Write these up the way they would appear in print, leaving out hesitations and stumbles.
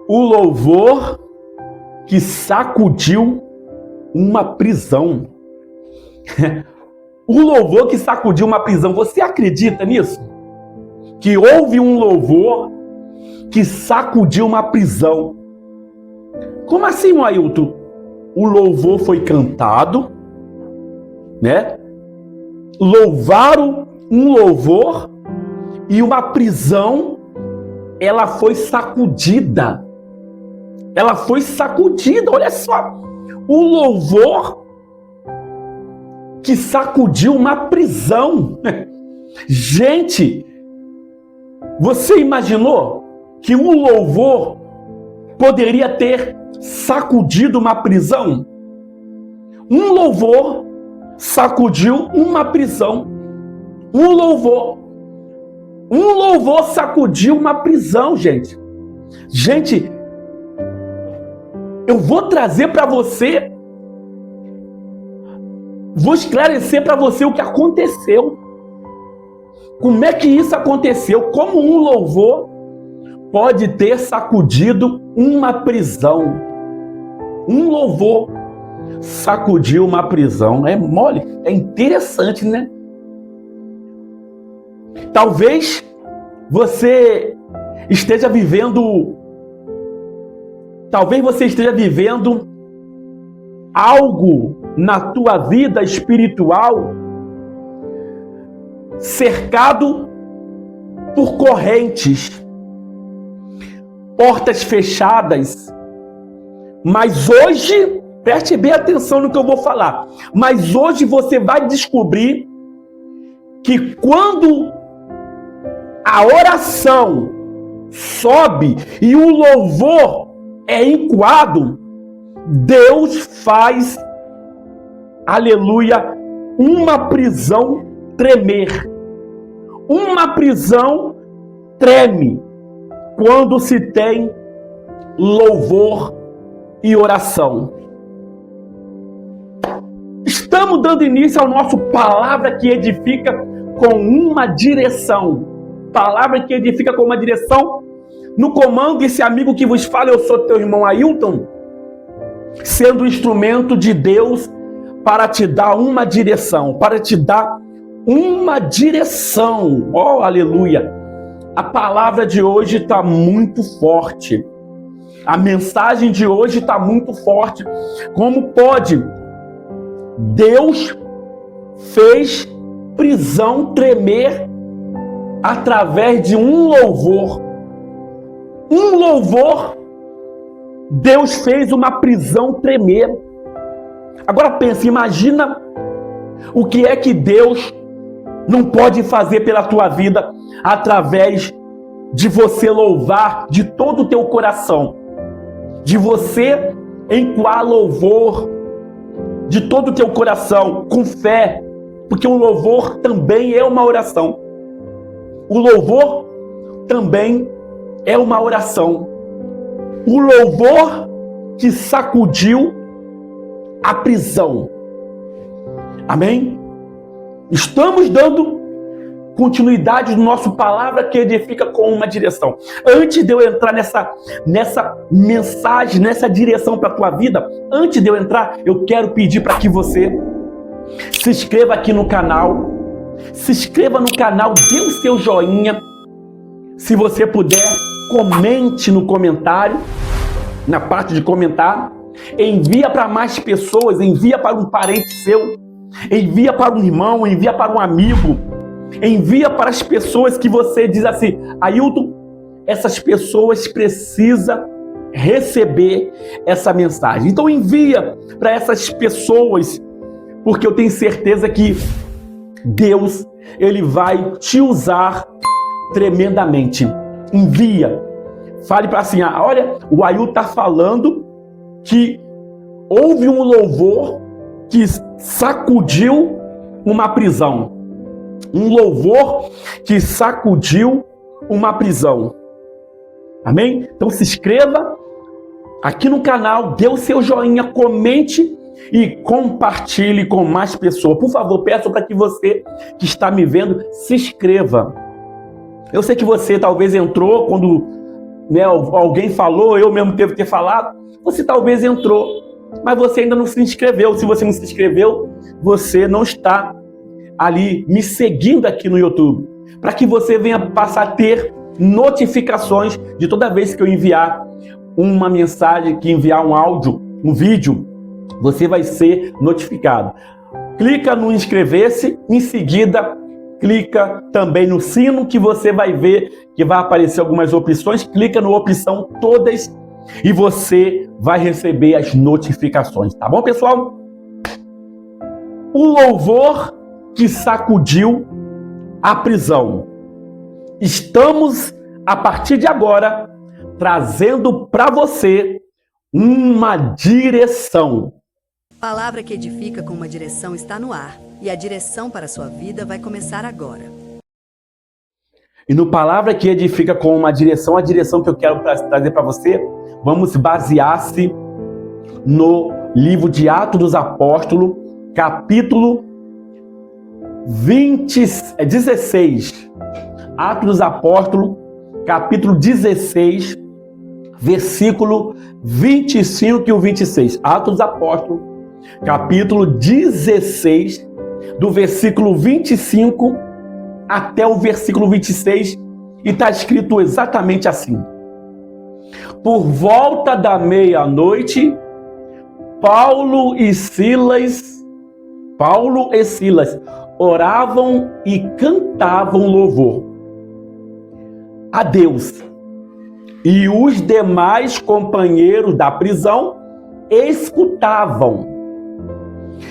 O louvor que sacudiu uma prisão. O louvor que sacudiu uma prisão. Você acredita nisso? Que houve um louvor que sacudiu uma prisão. Como assim, Ailton? O louvor foi cantado, né? Louvaram um louvor e uma prisão, ela foi sacudida. Ela foi sacudida, olha só. O louvor que sacudiu uma prisão. Gente, você imaginou que um louvor poderia ter sacudido uma prisão? Um louvor sacudiu uma prisão. Um louvor sacudiu uma prisão, gente. Gente, eu vou trazer para você, vou esclarecer para você o que aconteceu. Como é que isso aconteceu? Como um louvor pode ter sacudido uma prisão? Um louvor sacudiu uma prisão. É mole, é interessante, né? Talvez você esteja vivendo algo na tua vida espiritual cercado por correntes, portas fechadas. Mas hoje, preste bem atenção no que eu vou falar, mas hoje você vai descobrir que quando a oração sobe e o louvor é encoado, Deus faz, aleluia, uma prisão tremer. Uma prisão treme quando se tem louvor e oração. Estamos dando início ao nosso Palavra que Edifica com uma direção. Palavra que edifica com uma direção. No comando, esse amigo que vos fala, eu sou teu irmão Ailton, sendo instrumento de Deus para te dar uma direção, para te dar uma direção. Oh, aleluia! A palavra de hoje está muito forte. A mensagem de hoje está muito forte. Como pode? Deus fez prisão tremer através de um louvor. Um louvor, Deus fez uma prisão tremer. Agora pensa, imagina o que é que Deus não pode fazer pela tua vida através de você louvar de todo o teu coração, de você entoar louvor de todo o teu coração, com fé, porque o louvor também é uma oração. O louvor também é uma oração. O louvor que sacudiu a prisão. Amém? Estamos dando continuidade no nosso Palavra que Edifica com uma direção. Antes de eu entrar nessa mensagem, nessa direção para a tua vida, antes de eu entrar, eu quero pedir para que você se inscreva aqui no canal. Se inscreva no canal, dê o seu joinha. Se você puder, comente no comentário, na parte de comentar. Envia para mais pessoas, envia para um parente seu, envia para um irmão, envia para um amigo, envia para as pessoas que você diz assim: Ailton, essas pessoas precisam receber essa mensagem. Então envia para essas pessoas, porque eu tenho certeza que Deus, Ele vai te usar tremendamente. Envia. Fale para assim: olha, o Ailton está falando que houve um louvor que sacudiu uma prisão. Um louvor que sacudiu uma prisão. Amém? Então se inscreva aqui no canal, dê o seu joinha, comente e compartilhe com mais pessoas. Por favor, peço para que você que está me vendo se inscreva. Eu sei que você talvez entrou quando né, alguém falou, eu mesmo devo ter falado, você talvez entrou, mas você ainda não se inscreveu. Se você não se inscreveu, você não está ali me seguindo aqui no YouTube, para que você venha passar a ter notificações de toda vez que eu enviar uma mensagem, que enviar um áudio, um vídeo, você vai ser notificado. Clica no inscrever-se, em seguida clica também no sino, que você vai ver que vai aparecer algumas opções. Clica na opção todas e você vai receber as notificações, tá bom, pessoal? O louvor que sacudiu a prisão. Estamos, a partir de agora, trazendo para você uma direção. Palavra que edifica com uma direção está no ar, e a direção para a sua vida vai começar agora. E no Palavra que edifica com uma direção, a direção que eu quero trazer para você, vamos basear-se no livro de Atos dos Apóstolos, capítulo 16. Atos dos Apóstolos, capítulo 16, versículo 25 e o 26. Atos dos Apóstolos, capítulo 16, do versículo 25 até o versículo 26, e está escrito exatamente assim. Por volta da meia-noite, Paulo e Silas oravam e cantavam louvor a Deus. E os demais companheiros da prisão escutavam.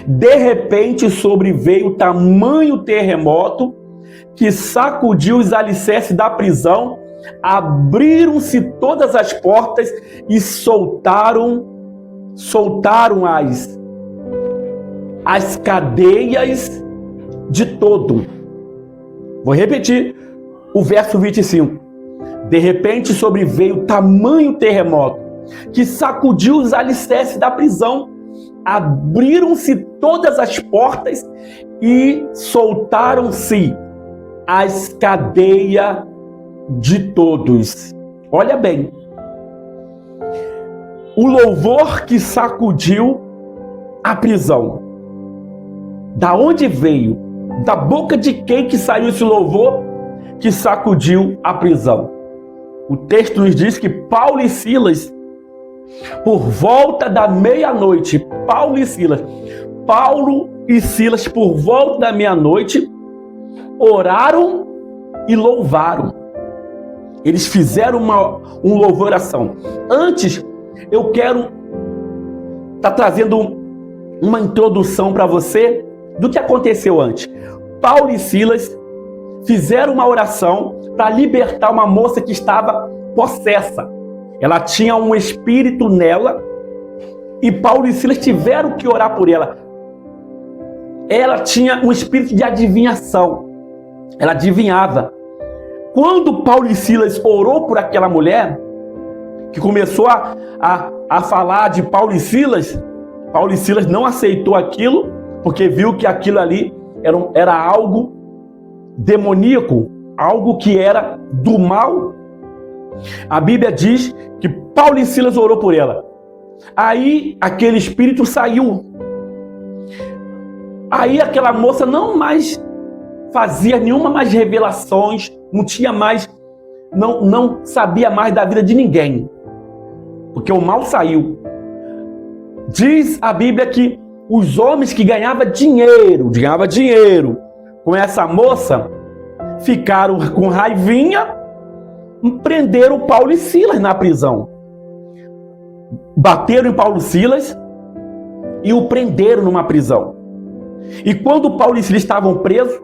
De repente sobreveio tamanho terremoto que sacudiu os alicerces da prisão, abriram-se todas as portas e soltaram as cadeias de todo. Vou repetir o verso 25. De repente sobreveio tamanho terremoto que sacudiu os alicerces da prisão, abriram-se todas as portas e soltaram-se as cadeias de todos. Olha bem, o louvor que sacudiu a prisão. Da onde veio? Da boca de quem que saiu esse louvor que sacudiu a prisão? O texto nos diz que Paulo e Silas, por volta da meia-noite, Paulo e Silas, por volta da meia-noite, oraram e louvaram. Eles fizeram uma louvoração. Antes, eu quero estar trazendo uma introdução para você do que aconteceu antes. Paulo e Silas fizeram uma oração para libertar uma moça que estava possessa. Ela tinha um espírito nela e Paulo e Silas tiveram que orar por ela. Ela tinha um espírito de adivinhação. Ela adivinhava. Quando Paulo e Silas orou por aquela mulher, que começou a falar de Paulo e Silas não aceitou aquilo, porque viu que aquilo ali era algo demoníaco, algo que era do mal. A Bíblia diz que Paulo e Silas orou por ela. Aí aquele espírito saiu. Aí aquela moça não mais fazia nenhuma mais revelações, não sabia mais da vida de ninguém, porque o mal saiu. Diz a Bíblia que os homens que ganhavam dinheiro com essa moça, ficaram com raivinha, prenderam Paulo e Silas na prisão. Bateram em Paulo e Silas e o prenderam numa prisão. E quando Paulo e Silas estavam presos,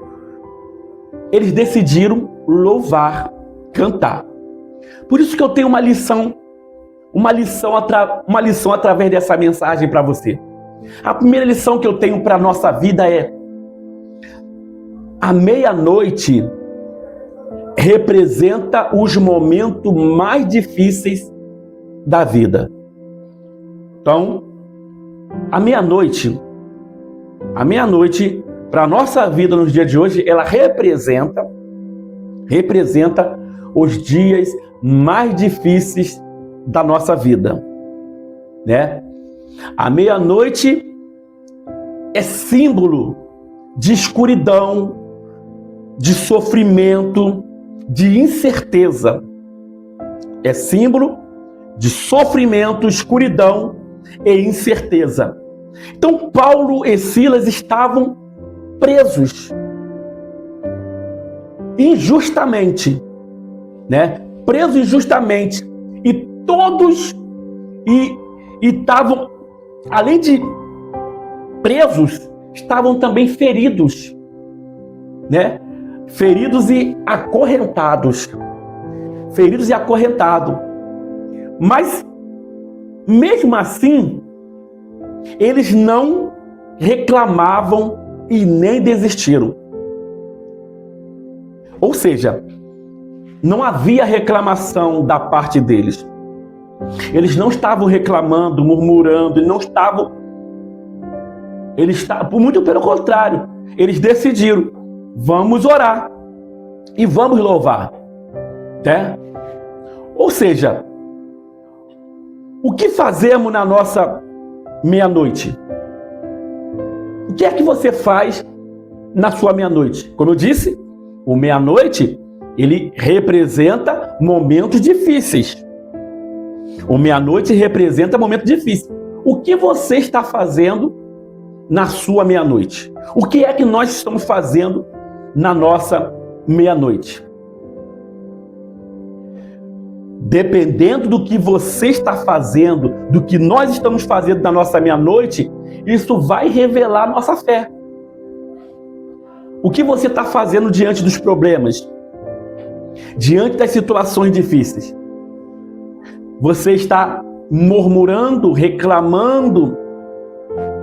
eles decidiram louvar, cantar. Por isso que eu tenho uma lição através dessa mensagem para você. A primeira lição que eu tenho para a nossa vida é: a meia-noite representa os momentos mais difíceis da vida. Então, a meia-noite, para a nossa vida nos dias de hoje, ela representa representa os dias mais difíceis da nossa vida, né? A meia-noite é símbolo de escuridão, de sofrimento, de incerteza. É símbolo de sofrimento, escuridão e incerteza. Então, Paulo e Silas estavam presos injustamente, né? Presos injustamente. E todos estavam, além de presos, estavam também feridos, né? Feridos e acorrentados. Feridos e acorrentados. Mas, mesmo assim, eles não reclamavam e nem desistiram. Ou seja, não havia reclamação da parte deles. Eles não estavam reclamando, murmurando, muito pelo contrário, eles decidiram, vamos orar e vamos louvar, né? Ou seja, o que fazemos na nossa meia-noite? O que é que você faz na sua meia-noite? Como eu disse, o meia-noite, ele representa momentos difíceis. O meia-noite representa momentos difíceis. O que você está fazendo na sua meia-noite? O que é que nós estamos fazendo na nossa meia-noite? Dependendo do que você está fazendo, do que nós estamos fazendo na nossa meia-noite, isso vai revelar a nossa fé. O que você está fazendo diante dos problemas? Diante das situações difíceis? Você está murmurando, reclamando,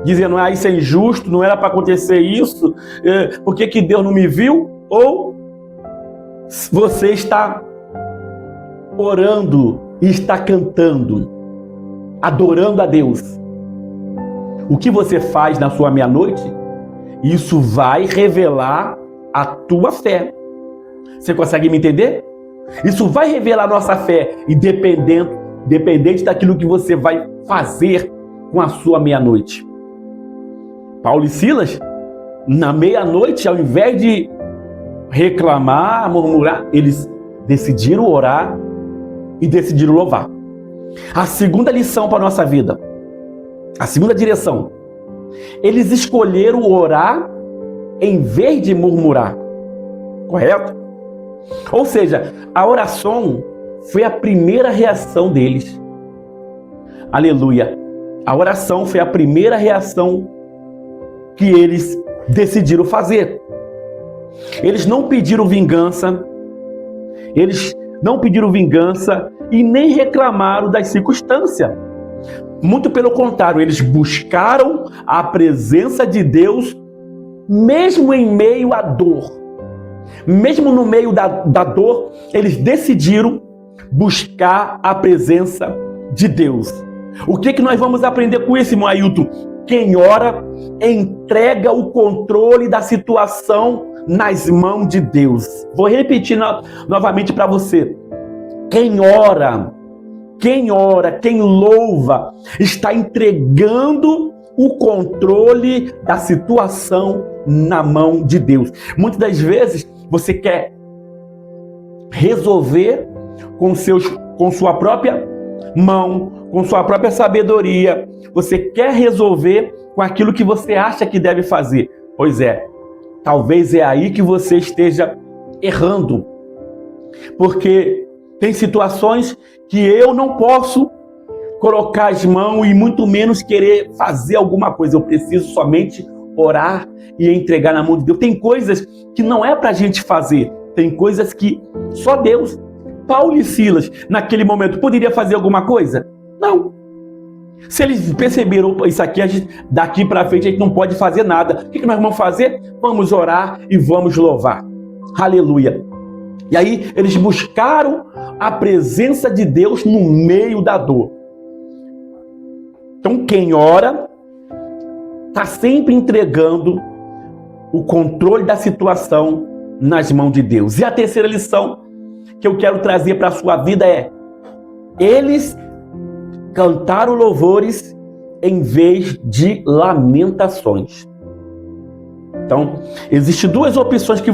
dizendo, isso é injusto, não era para acontecer isso, por que Deus não me viu? Ou você está orando e está cantando, adorando a Deus? O que você faz na sua meia-noite, isso vai revelar a tua fé. Você consegue me entender? Isso vai revelar a nossa fé, independente daquilo que você vai fazer com a sua meia-noite. Paulo e Silas, na meia-noite, ao invés de reclamar, murmurar, eles decidiram orar e decidiram louvar. A segunda lição para a nossa vida, a segunda direção, eles escolheram orar em vez de murmurar. Correto? Ou seja, a oração foi a primeira reação deles. Aleluia! A oração foi a primeira reação que eles decidiram fazer. Eles não pediram vingança, e nem reclamaram das circunstâncias. Muito pelo contrário, eles buscaram a presença de Deus mesmo em meio à dor. Mesmo no meio da dor, eles decidiram buscar a presença de Deus. O que nós vamos aprender com isso, irmão Ailton? Quem ora entrega o controle da situação nas mãos de Deus. Vou repetir novamente para você. Quem ora, quem louva, está entregando o controle da situação na mão de Deus. Muitas das vezes você quer resolver com sua própria mão, com sua própria sabedoria. Você quer resolver com aquilo que você acha que deve fazer. Pois é, talvez é aí que você esteja errando. Porque tem situações que eu não posso colocar as mãos e muito menos querer fazer alguma coisa. Eu preciso somente orar e entregar na mão de Deus. Tem coisas que não é para a gente fazer. Tem coisas que só Deus. Paulo e Silas, naquele momento, poderia fazer alguma coisa? Não. Se eles perceberam isso aqui, daqui para frente a gente não pode fazer nada. O que nós vamos fazer? Vamos orar e vamos louvar. Aleluia. E aí eles buscaram a presença de Deus no meio da dor. Então quem ora está sempre entregando o controle da situação nas mãos de Deus. E a terceira lição que eu quero trazer para a sua vida é: eles cantaram louvores em vez de lamentações. Então, existem duas opções que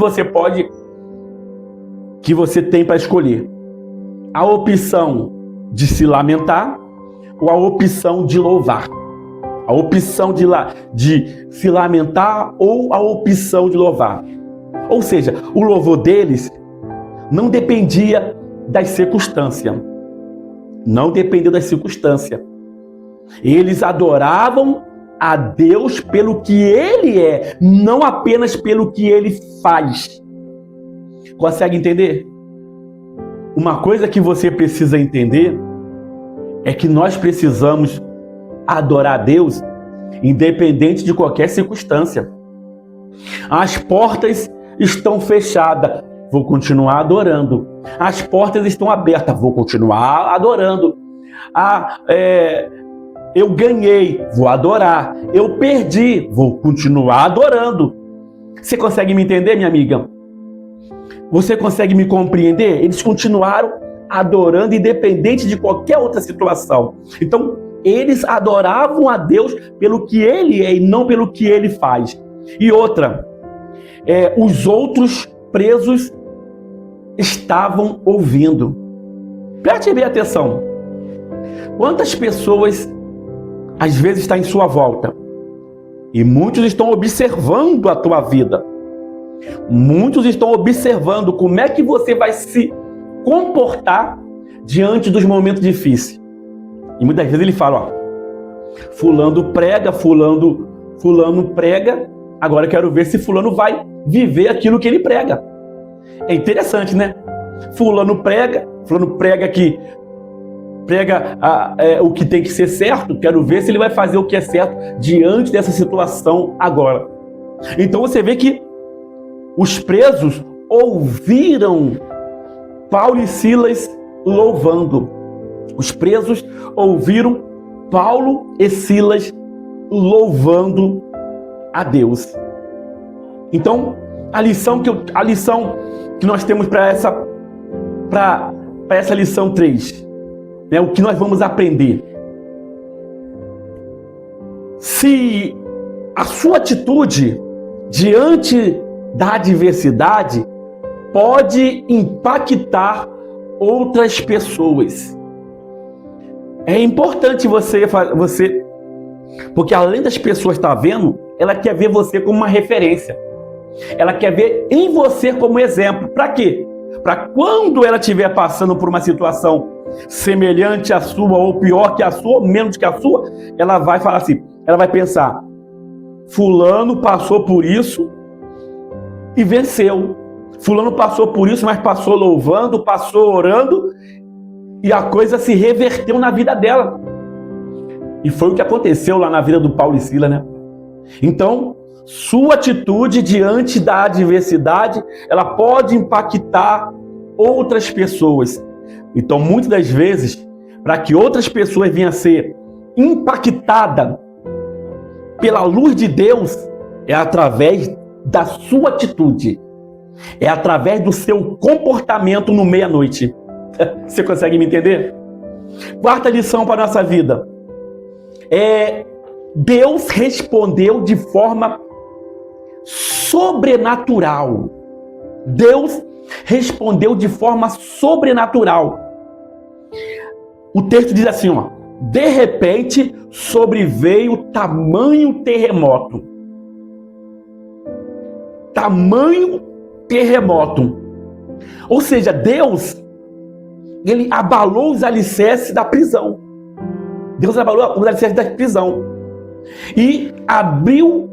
você tem para escolher: a opção de se lamentar ou a opção de louvar. A opção de se lamentar ou a opção de louvar. Ou seja, o louvor deles não dependia das circunstâncias. Não dependia das circunstâncias. Eles adoravam a Deus pelo que Ele é, não apenas pelo que Ele faz. Consegue entender? Uma coisa que você precisa entender é que nós precisamos adorar a Deus independente de qualquer circunstância. As portas estão fechadas, vou continuar adorando. As portas estão abertas, vou continuar adorando. Eu ganhei, vou adorar. Eu perdi, vou continuar adorando. Você consegue me entender, minha amiga? Você consegue me compreender? Eles continuaram adorando independente de qualquer outra situação. Então, eles adoravam a Deus pelo que Ele é e não pelo que Ele faz. E outra, os outros presos estavam ouvindo. Preste bem atenção. Quantas pessoas às vezes estão em sua volta? E muitos estão observando a tua vida. Muitos estão observando como é que você vai se comportar diante dos momentos difíceis. E muitas vezes ele fala, fulano prega, fulano prega, agora eu quero ver se fulano vai viver aquilo que ele prega. É interessante, né? Fulano prega o que tem que ser certo, quero ver se ele vai fazer o que é certo diante dessa situação agora. Então você vê que os presos ouviram Paulo e Silas louvando. Os presos ouviram Paulo e Silas louvando a Deus. Então, a lição que nós temos para essa lição 3, né, o que nós vamos aprender. Se a sua atitude diante da adversidade pode impactar outras pessoas. É importante você, porque além das pessoas estar vendo, ela quer ver você como uma referência. Ela quer ver em você como exemplo. Para quê? Para quando ela estiver passando por uma situação semelhante à sua, ou pior que a sua, ou menos que a sua, ela vai falar assim, ela vai pensar, fulano passou por isso e venceu. Fulano passou por isso, mas passou louvando, passou orando, e a coisa se reverteu na vida dela. E foi o que aconteceu lá na vida do Paulo e Silas, né? Então, sua atitude diante da adversidade, ela pode impactar outras pessoas. Então, muitas das vezes, para que outras pessoas venham a ser impactadas pela luz de Deus, é através da sua atitude. É através do seu comportamento no meia-noite. Você consegue me entender? Quarta lição para a nossa vida. Deus respondeu de forma sobrenatural. Deus respondeu de forma sobrenatural. O texto diz assim, de repente sobreveio tamanho terremoto. Tamanho terremoto. Ou seja, Deus, ele abalou os alicerces da prisão. Deus abalou os alicerces da prisão. E abriu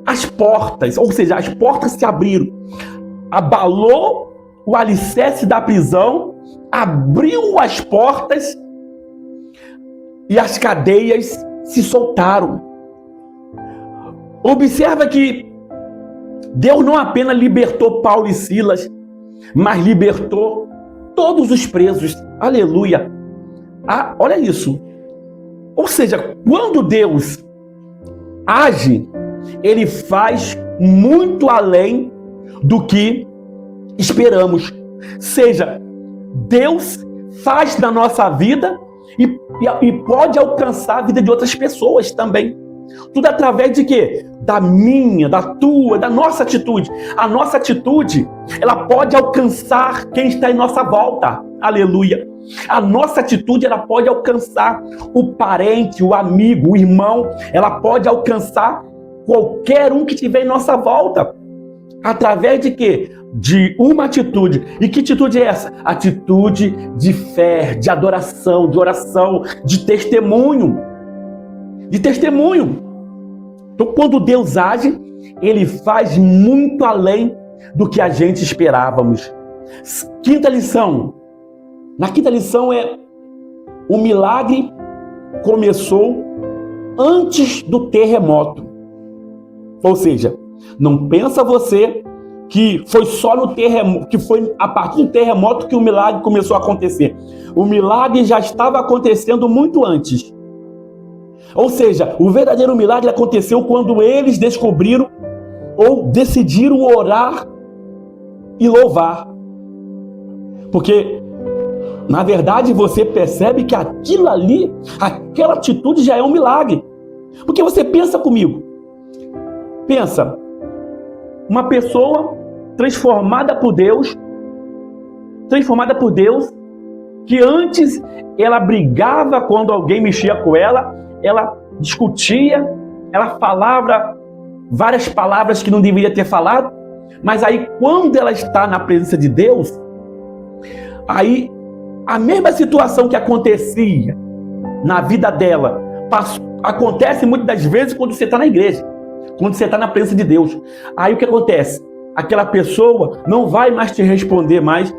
as portas, ou seja, as portas se abriram. Abalou o alicerce da prisão, abriu as portas e as cadeias se soltaram. Observa que Deus não apenas libertou Paulo e Silas, mas libertou todos os presos. Aleluia! Olha isso. Ou seja, quando Deus age, Ele faz muito além do que esperamos. Seja, Deus faz na nossa vida e pode alcançar a vida de outras pessoas também. Tudo através de quê? Da minha, da tua, da nossa atitude. A nossa atitude, ela pode alcançar quem está em nossa volta. Aleluia. A nossa atitude, ela pode alcançar o parente, o amigo, o irmão. Ela pode alcançar qualquer um que estiver em nossa volta. Através de quê? De uma atitude. E que atitude é essa? Atitude de fé, de adoração, de oração, de testemunho. De testemunho. Então, quando Deus age, Ele faz muito além do que a gente esperávamos. Quinta lição. Na quinta lição o milagre começou antes do terremoto. Ou seja, não pensa você que foi só no terremoto, que foi a partir do terremoto que o milagre começou a acontecer. O milagre já estava acontecendo muito antes. Ou seja, o verdadeiro milagre aconteceu quando eles descobriram ou decidiram orar e louvar. Porque, na verdade, você percebe que aquilo ali, aquela atitude já é um milagre. Porque você pensa comigo. Pensa, uma pessoa transformada por Deus, que antes ela brigava quando alguém mexia com ela, ela discutia, ela falava várias palavras que não deveria ter falado, mas aí quando ela está na presença de Deus, aí a mesma situação que acontecia na vida dela, acontece muitas das vezes quando você está na igreja, quando você está na presença de Deus. Aí o que acontece? Aquela pessoa não vai mais te responder mais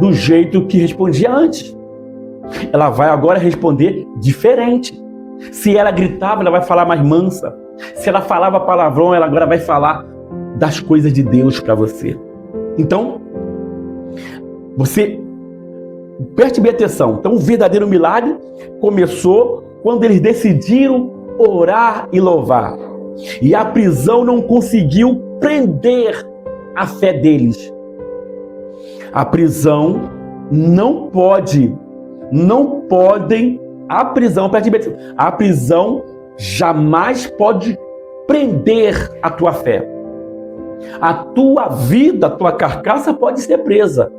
do jeito que respondia antes. Ela vai agora responder diferente. Se ela gritava, ela vai falar mais mansa. Se ela falava palavrão, ela agora vai falar das coisas de Deus para você. Então, você preste bem atenção. Então, o verdadeiro milagre começou quando eles decidiram orar e louvar. E a prisão não conseguiu prender a fé deles. A prisão a prisão jamais pode prender a tua fé. A tua vida, a tua carcaça pode ser presa.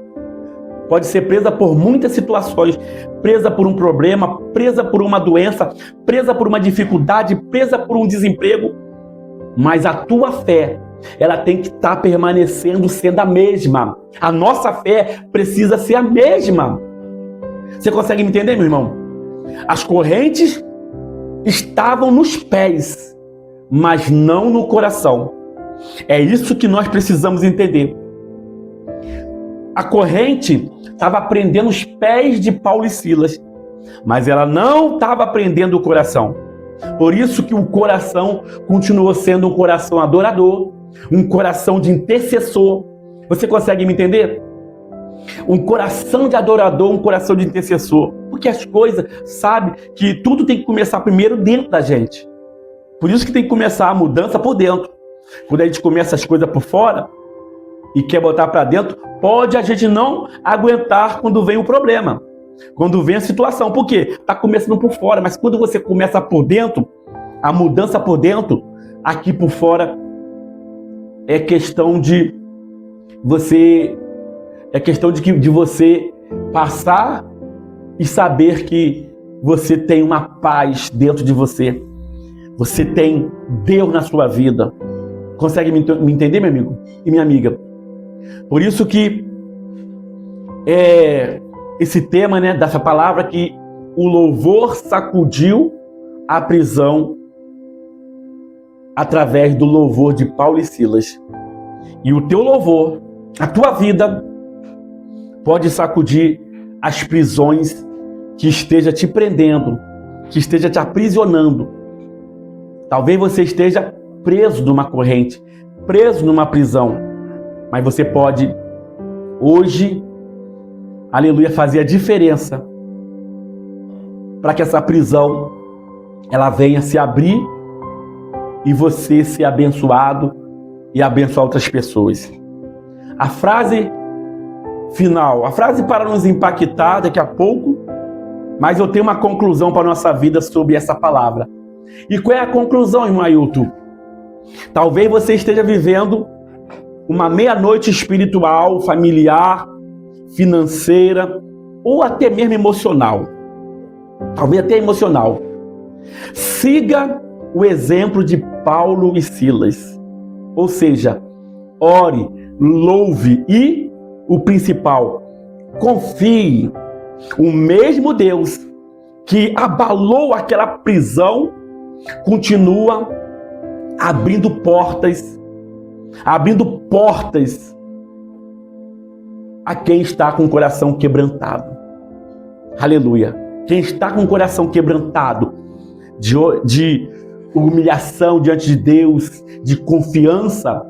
Pode ser presa por muitas situações. Presa por um problema, presa por uma doença, presa por uma dificuldade, presa por um desemprego. Mas a tua fé, ela tem que estar permanecendo sendo a mesma. A nossa fé precisa ser a mesma. Você consegue me entender, meu irmão? As correntes estavam nos pés, mas não no coração. É isso que nós precisamos entender. A corrente estava prendendo os pés de Paulo e Silas, mas ela não estava prendendo o coração. Por isso que o coração continuou sendo um coração adorador, um coração de intercessor. Você consegue me entender? Um coração de adorador, um coração de intercessor. Porque as coisas, sabe, que tudo tem que começar primeiro dentro da gente. Por isso que tem que começar a mudança por dentro. Quando a gente começa as coisas por fora e quer botar para dentro, pode a gente não aguentar quando vem o problema, quando vem a situação. Por quê? Está começando por fora, mas quando você começa por dentro, a mudança por dentro, aqui por fora, é questão de você passar e saber que você tem uma paz dentro de você. Você tem Deus na sua vida. Consegue me entender, meu amigo e minha amiga? Por isso que esse tema, né, dessa palavra, que o louvor sacudiu a prisão através do louvor de Paulo e Silas. E o teu louvor, a tua vida, pode sacudir as prisões que esteja te prendendo, que esteja te aprisionando. Talvez você esteja preso numa corrente, preso numa prisão, mas você pode hoje, aleluia, fazer a diferença para que essa prisão ela venha se abrir e você ser abençoado e abençoar outras pessoas. A frase final. A frase para nos impactar daqui a pouco, mas eu tenho uma conclusão para a nossa vida sobre essa palavra. E qual é a conclusão, irmão Ailton? Talvez você esteja vivendo uma meia-noite espiritual, familiar, financeira ou até mesmo emocional. Talvez até emocional. Siga o exemplo de Paulo e Silas. Ou seja, ore, louve e, o principal, confie. O mesmo Deus que abalou aquela prisão continua abrindo portas a quem está com o coração quebrantado. Aleluia. Quem está com o coração quebrantado de humilhação diante de Deus, de confiança,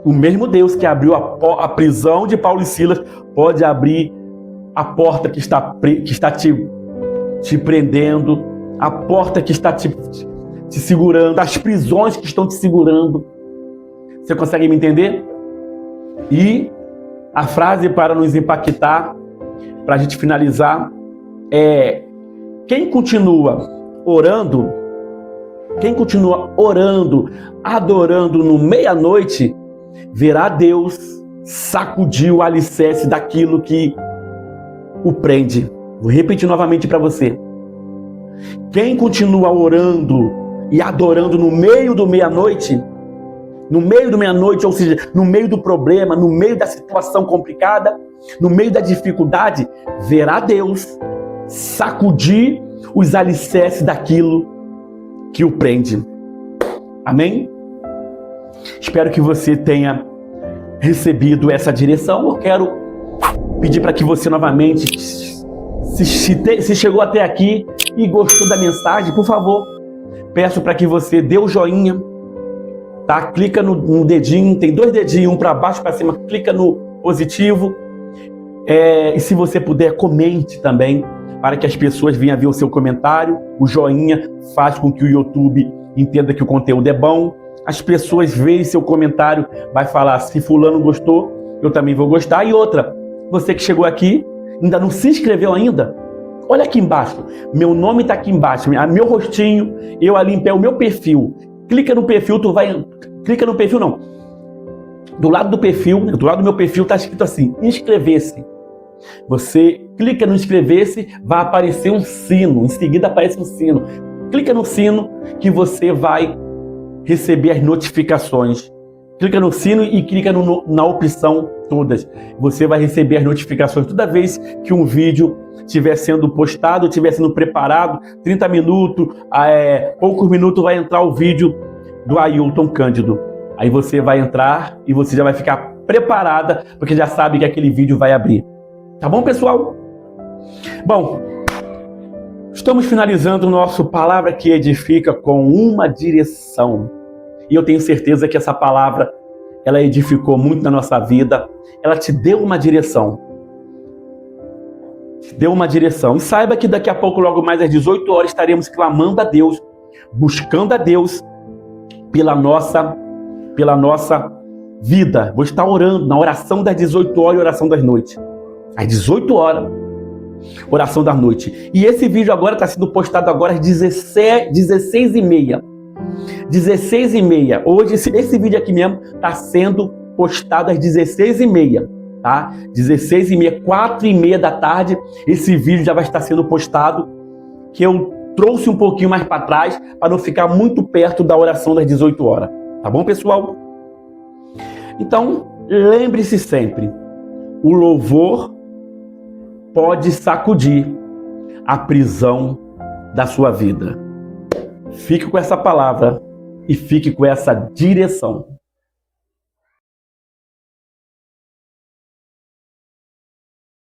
o mesmo Deus que abriu a prisão de Paulo e Silas pode abrir a porta que está te prendendo, a porta que está te segurando, as prisões que estão te segurando. Você consegue me entender? E a frase para nos impactar, para a gente finalizar, é: quem continua orando, adorando no meia-noite, verá Deus sacudir o alicerce daquilo que o prende. Vou repetir novamente para você. Quem continua orando e adorando no meio do meia-noite, ou seja, no meio do problema, no meio da situação complicada, no meio da dificuldade, verá Deus sacudir os alicerces daquilo que o prende. Amém? Espero que você tenha recebido essa direção. Eu quero pedir para que você novamente, se chegou até aqui e gostou da mensagem, por favor, peço para que você dê o joinha, tá? Clica no dedinho, tem 2 dedinhos, um para baixo e para cima, clica no positivo. E se você puder, comente também, para que as pessoas venham ver o seu comentário. O joinha faz com que o YouTube entenda que o conteúdo é bom. As pessoas veem seu comentário, vai falar: se fulano gostou, eu também vou gostar. E outra, você que chegou aqui, ainda não se inscreveu ainda? Olha aqui embaixo, meu nome está aqui embaixo, meu rostinho, eu ali em pé, o meu perfil. Clica no perfil, clica no perfil não. Do lado do perfil, do lado do meu perfil está escrito assim: inscrever-se. Você clica no inscrever-se, vai aparecer um sino, em seguida aparece um sino. Clica no sino que você vai receber as notificações. Clica no sino e clica na opção todas. Você vai receber as notificações toda vez que um vídeo estiver sendo postado, estiver sendo preparado. 30 minutos, poucos minutos vai entrar o vídeo do Ailton Cândido. Aí você vai entrar e você já vai ficar preparada, porque já sabe que aquele vídeo vai abrir. Tá bom, pessoal? Bom, estamos finalizando o nosso Palavra que Edifica com uma direção. E eu tenho certeza que essa palavra, ela edificou muito na nossa vida. Ela te deu uma direção. Te deu uma direção. E saiba que daqui a pouco, logo mais às 18 horas, estaremos clamando a Deus, buscando a Deus pela nossa vida. Vou estar orando na oração das 18 horas e oração das noites. Às 18 horas, oração da noite. E esse vídeo agora está sendo postado agora às 16h30. 16h30. Hoje, esse vídeo aqui mesmo está sendo postado às 16h30. Tá? 16h30, 4h30 da tarde, esse vídeo já vai estar sendo postado, que eu trouxe um pouquinho mais para trás, para não ficar muito perto da oração das 18 horas. Tá bom, pessoal? Então, lembre-se sempre, o louvor pode sacudir a prisão da sua vida. Fique com essa palavra e fique com essa direção.